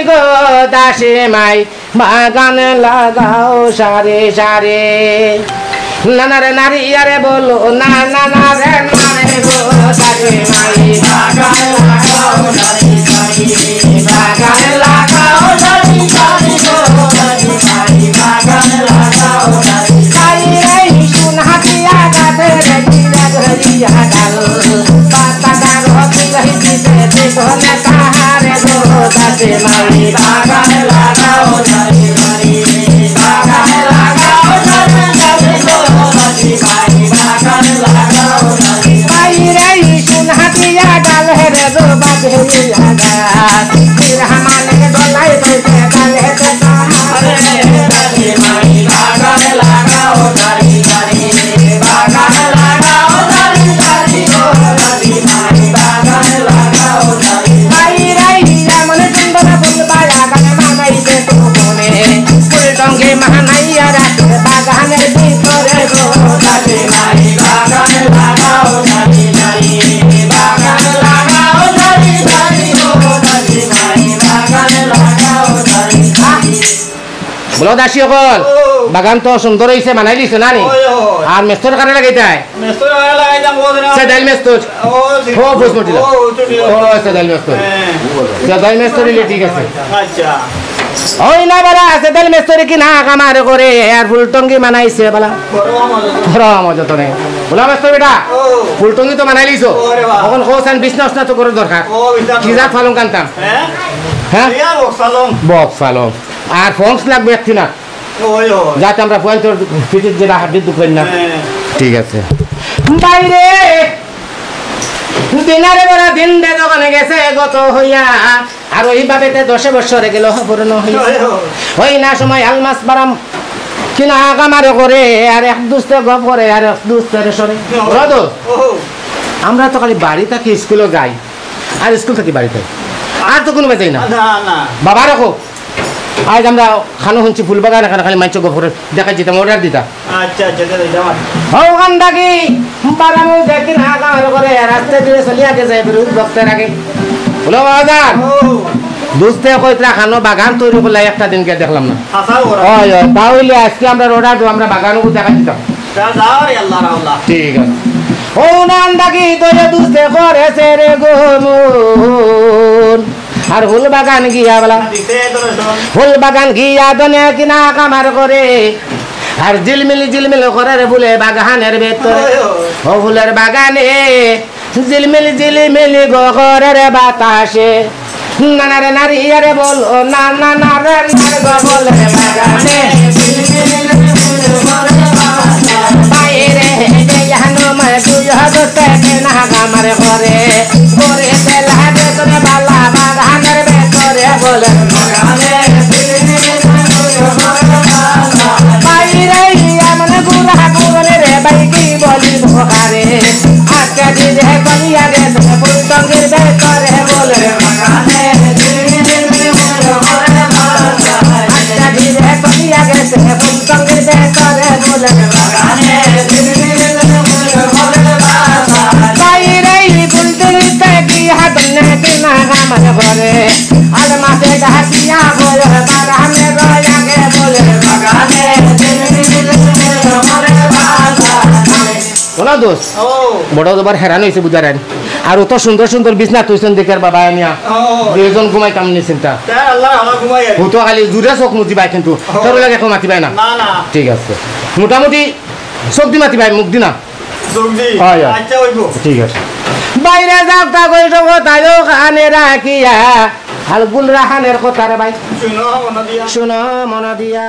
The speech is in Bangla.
গো দাসী মাই বাগান লাগাও সারে সারে নানারে নারী আরে বলো না না না রে নারে গো দাসী মাই বাগান লাগাও সারে সারে বাগান লাগাও সারে সারে গো দাসী মাই বাগান লাগাও সারে সারে রে শুন হাতিয়া গাছে রে জিরা ঘরিয়া ডাল পাতা ডাল হতে গহিতে দেখো না তাহারে গো দাসী মাই বাগান লাগাও সারে সারে বাগান লাগাও সারে সারে গো দাসী মাই বাগান লাগাও সারে বাইরে শুন হাতিয়া ডাল রে গো বাজরিয়া ডাল রহমানে দলাই বইতে ডাল হে তাহারে দাসী মাই বাগান লাগাও সারে সারে বাগান লাগাও সারে সারে গো দাসী মাই বাগান লাগাও সারে বাইরে মনে সুন্দর ফুল বাগান মানাইতে তো মনে ফুল টঙ্গে মানাইয়া রাখে বাগানের ভিতরে গো দাসী মাই বাগান লাগাও সারে সারে বাগান লাগাও সারে সারে গো দাসী মাই বাগান লাগাও সারে সারে বলো দাসী সকল বাগান তো সুন্দর হইছে বানাই দিছ না নি আর মেস্তর কারে লাগাইতাই মেস্তর লাগাইতাম ওদিন সেদাইল মেস্তর ও বুঝমটি ও সেদাইল মেস্তর সেদাইল মেস্তর ইলে ঠিক আছে আচ্ছা ওই না বালা সেদাইল মেস্তর কি না কামার করে আর ফুলটঙ্গি বানাইছে বালা বড় মজা তো নেই বলা মেস্তর বেটা ফুলটঙ্গি তো বানাই লিছো এখন কোসান বিজনেস না তো করে দরকার কি যা ফালং কানতাম হ্যাঁ বক্স ফালং আর ফোনস লাগবে একটি না যাতে আমরা পয়েন্টের পিঠের যেটা হাড্ডির দুঃখ না ঠিক আছে বাইরে দিনারে বড় দিন দে দোকানে গেছে গত হইয়া আর ওইভাবে 10 বছরে গেল পুরনো হইয়া ওই না সময় আলমাস বারাম কিনা কামারে করে আর এক দুস্তে গপ করে আর এক দুস্তের সরে রদো আমরা তো খালি বাড়ি থেকে স্কুলে যাই আর স্কুল থেকে বাড়িতে আর তো কোনো যাই না বাবা রাখো আজ আমরা খানো শুনছি ফুল বাগান এখানে খালি মাইচ গফরে দেখা যেতাম অর্ডার দিতা আচ্ছা আচ্ছা দিতাম ওখান থাকি বারামু দেখি না কামার করে রাস্তা দিয়ে চলি আগে যায় বিরুদ্ধ বক্তের আগে বলো বাজার দুস্তে কইতরা খানো বাগান তৈরি করলে একটা দিনকে দেখলাম না তাহলে আজকে আমরা অর্ডার দেবো আমরা বাগানও দেখা দিতাম ঠিক আছে ও নান ডাকি তোরে দুস্তে করেছে রে গোমন আর ফুল বাগান গিয়া বলা ফুল বাগান গিয়া দনে কিনা কামার করে আর জিলমিল জিলমিল করে রে ফুলে বাগানের ভেতরে ও ফুলের বাগানে জিলমিল জিলমিল গো করে রে বাতাসে নানা রে নারী রে বল ও না না না রে নার গো বল রে বাগানে বাইরে জানো মে তুই হদতে না কামার করে করে দেলা দে তোরে বালা বাগানের ভেতরে বল বাগানে বাইরে মনে গুরা গুরে রে বাই কি বলি ভোকারে আজকে দিদে কলিয়া রে ফুল টঙ্গির ভেতরে বল বাগানে আজকে দিদে কলিয়া রে ফুল টঙ্গির ভেতরে বল বাগানে বাইরে ফুল তুলতে গিয়া দনে কিনা কামার করে আর মাসে ডাকিয়া বল বাগানে রয়াকে বল বাগানে বলো দোষ বড় দুবার হেরান হয়েছে বুঝারেন আর অত সুন্দর সুন্দর বিছনা তুইছেন দেখার বাবা আনিয়া দুইজন ঘুমাই কাম নি চিন্তা ও তো খালি জুড়ে চোখ মুতি পাই কিন্তু তোর লাগে এখন মাতি পাই না ঠিক আছে মোটামুটি চোখ দি মাতি পাই মুখ দি না ঠিক আছে বাইরে যাও তা কই তাইও কানে রাখিয়া হালগুল রাহানের কথা রে ভাই শুনো মন দিয়া